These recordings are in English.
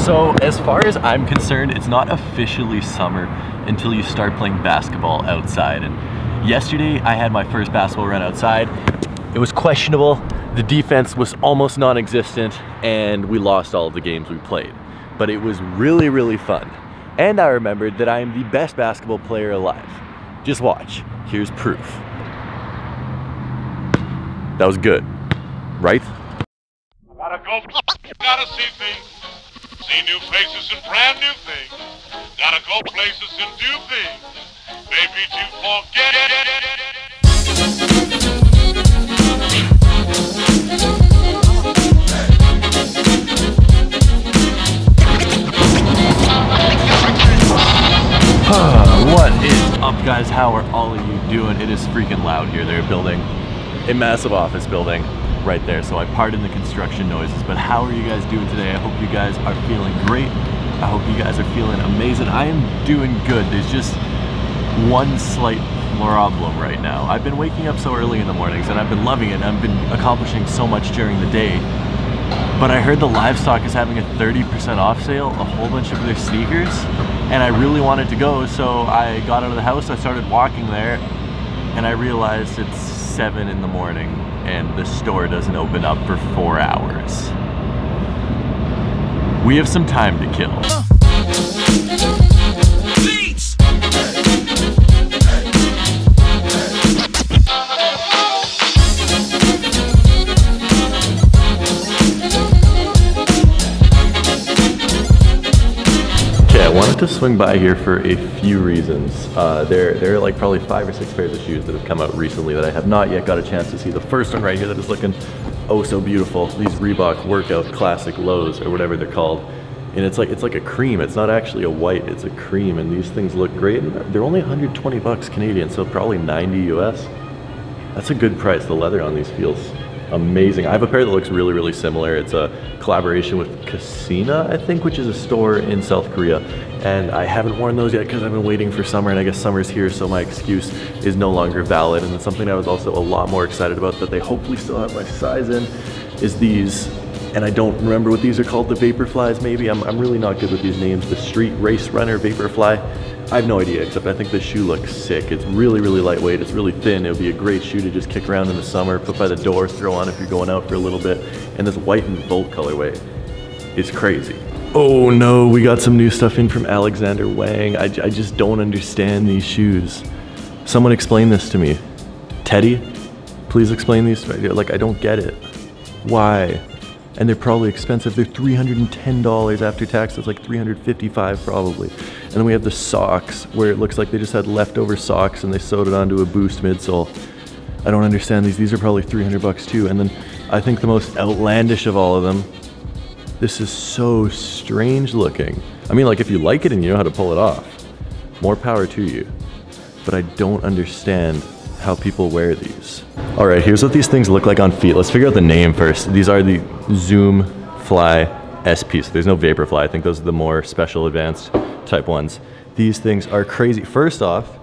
So as far as I'm concerned, it's not officially summer until you start playing basketball outside. And yesterday I had my first basketball run outside. It was questionable. The defense was almost non-existent and we lost all of the games we played. But it was really, really fun. And I remembered that I am the best basketball player alive. Just watch. Here's proof. That was good, right? Gotta go, gotta see things, see new faces and brand new things. Gotta go places and do things, maybe to forget. What is up, guys? How are all of you doing? It is freaking loud here. They're building a massive office building right there, so I pardon the construction noises. But how are you guys doing today? I hope you guys are feeling great. I hope you guys are feeling amazing. I am doing good. There's just one slight problem right now. I've been waking up so early in the mornings and I've been loving it and I've been accomplishing so much during the day. But I heard the Livestock is having a 30% off sale, a whole bunch of their sneakers, and I really wanted to go, so I got out of the house, I started walking there, and I realized it's 7 in the morning and the store doesn't open up for 4 hours. We have some time to kill. I wanted to swing by here for a few reasons. There are like probably 5 or 6 pairs of shoes that have come out recently that I have not yet got a chance to see. The first one right here that is looking oh so beautiful. These Reebok Workout Classic Lows or whatever they're called. And it's like a cream. It's not actually a white, it's a cream. And these things look great. And they're only 120 bucks Canadian, so probably 90 US. That's a good price. The leather on these feels amazing. I have a pair that looks really, really similar. It's a collaboration with Casina, I think, which is a store in South Korea. And I haven't worn those yet because I've been waiting for summer, and I guess summer's here, so my excuse is no longer valid. And it's something I was also a lot more excited about that they hopefully still have my size in, is these, and I don't remember what these are called, the Vaporflies maybe. I'm really not good with these names. The Street Race Runner Vaporfly. I have no idea, except I think this shoe looks sick. It's really, really lightweight. It's really thin. It would be a great shoe to just kick around in the summer, put by the door, throw on if you're going out for a little bit. And this white and Volt colorway is crazy. Oh no, we got some new stuff in from Alexander Wang. I just don't understand these shoes. Someone explain this to me. Teddy, please explain these. Like, I don't get it. Why? And they're probably expensive. They're $310 after tax. That's like $355 probably. And then we have the socks, where it looks like they just had leftover socks and they sewed it onto a Boost midsole. I don't understand these. These are probably 300 bucks too. And then I think the most outlandish of all of them, this is so strange looking. I mean, like, if you like it and you know how to pull it off, more power to you. But I don't understand how people wear these. All right, here's what these things look like on feet. Let's figure out the name first. These are the Zoom Fly SP. So there's no Vaporfly. I think those are the more special advanced type ones. These things are crazy. First off,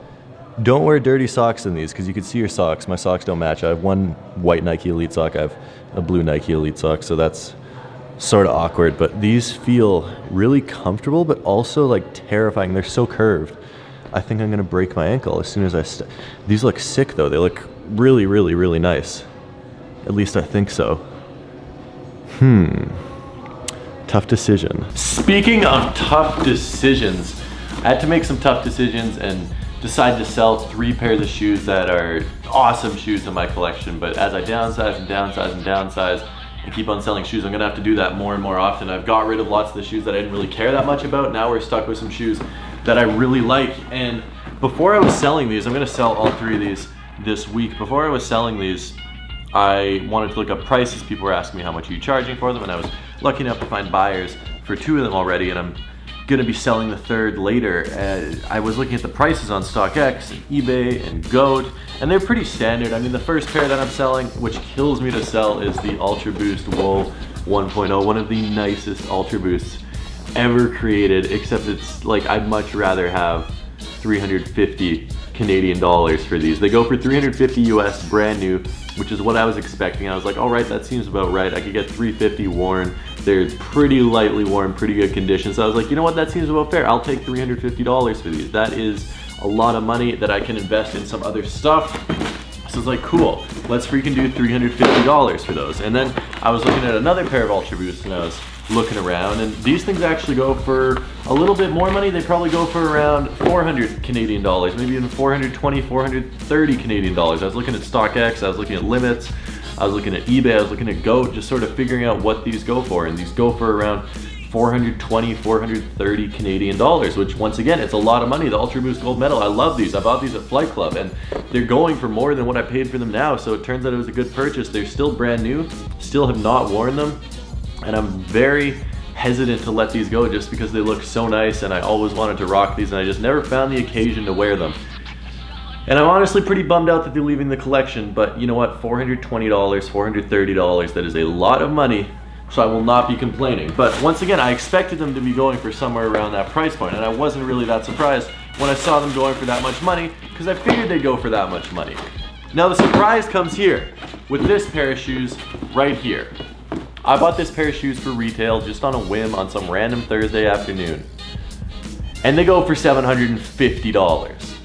don't wear dirty socks in these because you can see your socks. My socks don't match. I have one white Nike Elite sock. I have a blue Nike Elite sock, so that's sort of awkward. But these feel really comfortable, but also like terrifying. They're so curved. I think I'm gonna break my ankle as soon as I These look sick though. They look really, really, really nice. At least I think so. Tough decision. Speaking of tough decisions, I had to make some tough decisions and decide to sell 3 pairs of shoes that are awesome shoes in my collection. But as I downsize and downsize and downsize and keep on selling shoes, I'm gonna have to do that more and more often. I've got rid of lots of the shoes that I didn't really care that much about. Now we're stuck with some shoes that I really like. And before I was selling these, I'm gonna sell all 3 of these this week. Before I was selling these, I wanted to look up prices. People were asking me how much are you charging for them, and I was lucky enough to find buyers for 2 of them already, and I'm gonna be selling the 3rd later. I was looking at the prices on StockX and eBay and Goat, and they're pretty standard. I mean, the first pair that I'm selling, which kills me to sell, is the Ultra Boost Wool 1.0, one of the nicest Ultra Boosts ever created, except it's like I'd much rather have 350 Canadian dollars for these. They go for 350 US brand new, which is what I was expecting. I was like, all right, that seems about right. I could get 350 worn. They're pretty lightly worn, pretty good condition. So I was like, you know what, that seems about fair. I'll take $350 for these. That is a lot of money that I can invest in some other stuff. So it's like, cool, let's freaking do $350 for those. And then I was looking at another pair of Ultra Boosts and I was looking around, and these things actually go for a little bit more money. They probably go for around 400 Canadian dollars, maybe even 420, 430 Canadian dollars. I was looking at StockX, I was looking at Limits, I was looking at eBay, I was looking at GOAT, just sort of figuring out what these go for. And these go for around 420, 430 Canadian dollars, which once again, it's a lot of money. The Ultra Boost Gold Medal, I love these. I bought these at Flight Club and they're going for more than what I paid for them now. So it turns out it was a good purchase. They're still brand new, still have not worn them. And I'm very hesitant to let these go just because they look so nice and I always wanted to rock these and I just never found the occasion to wear them. And I'm honestly pretty bummed out that they're leaving the collection, but you know what, $420, $430, that is a lot of money, so I will not be complaining. But once again, I expected them to be going for somewhere around that price point, and I wasn't really that surprised when I saw them going for that much money, because I figured they'd go for that much money. Now the surprise comes here, with this pair of shoes right here. I bought this pair of shoes for retail just on a whim on some random Thursday afternoon. And they go for $750.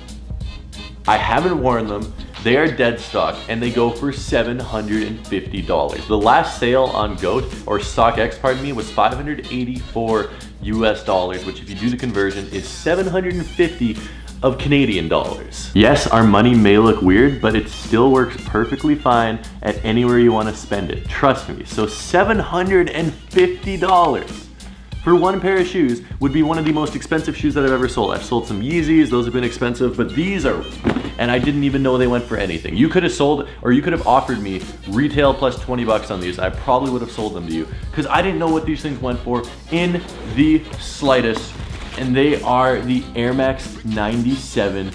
I haven't worn them, they are dead stock, and they go for $750. The last sale on GOAT, or StockX, pardon me, was $584 US dollars, which if you do the conversion is 750 of Canadian dollars. Yes, our money may look weird, but it still works perfectly fine at anywhere you want to spend it. Trust me. So $750 for one pair of shoes would be one of the most expensive shoes that I've ever sold. I've sold some Yeezys, those have been expensive, but these are, and I didn't even know they went for anything. You could have sold, or you could have offered me retail plus 20 bucks on these. I probably would have sold them to you because I didn't know what these things went for in the slightest. And they are the Air Max 97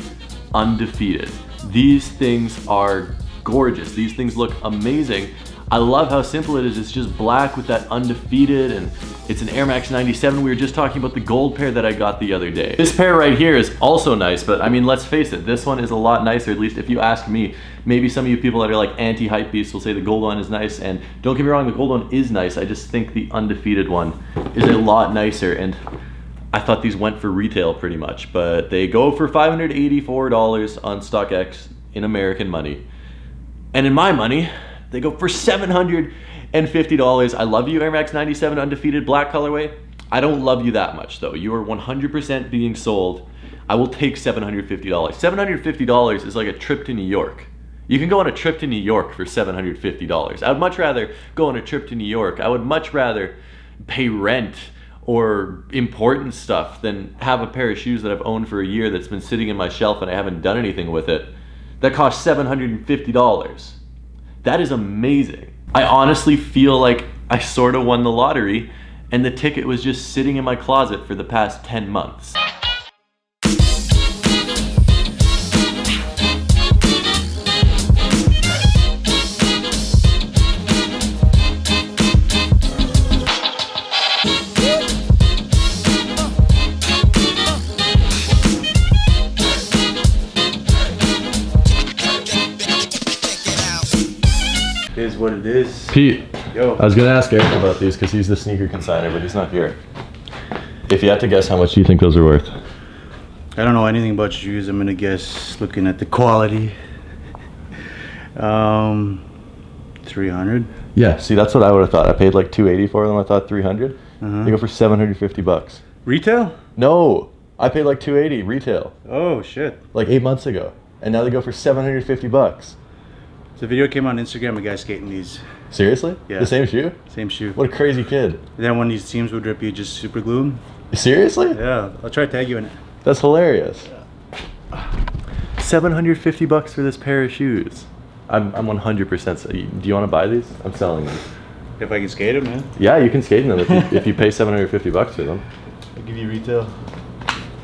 Undefeated. These things are gorgeous. These things look amazing. I love how simple it is. It's just black with that Undefeated, and it's an Air Max 97. We were just talking about the gold pair that I got the other day. This pair right here is also nice, but I mean, let's face it, this one is a lot nicer, at least if you ask me. Maybe some of you people that are like anti-hype beasts will say the gold one is nice, and don't get me wrong, the gold one is nice. I just think the Undefeated one is a lot nicer, and I thought these went for retail pretty much, but they go for $584 on StockX in American money. And in my money, they go for $750. I love you, Air Max 97 Undefeated black colorway. I don't love you that much though. You are 100% being sold. I will take $750. $750 is like a trip to New York. You can go on a trip to New York for $750. I would much rather go on a trip to New York. I would much rather pay rent or important stuff than have a pair of shoes that I've owned for a year that's been sitting in my shelf and I haven't done anything with it that cost $750. That is amazing. I honestly feel like I sort of won the lottery and the ticket was just sitting in my closet for the past 10 months. Is what it is. Pete, Yo. I was gonna ask Eric about these because he's the sneaker consignor, but he's not here. If you had to guess, how much do you think those are worth? I don't know anything about shoes. I'm gonna guess, looking at the quality, 300. Yeah, see, that's what I would have thought. I paid like $280 for them. I thought 300. They go for $750. Retail? No, I paid like $280 retail. Oh shit. Like 8 months ago, and now they go for $750. So the video came on Instagram, a guy skating these. Seriously? Yeah. The same shoe? Same shoe. What a crazy kid. And then when these teams would rip, you just super glue them. Seriously? Yeah, I'll try to tag you in it. That's hilarious. $750 for this pair of shoes. I'm 100%. Do you want to buy these? I'm selling them. If I can skate them, man. Yeah, you can skate in them if you pay $750 for them. I'll give you retail.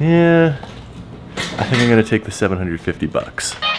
Yeah. I think I'm gonna take the $750.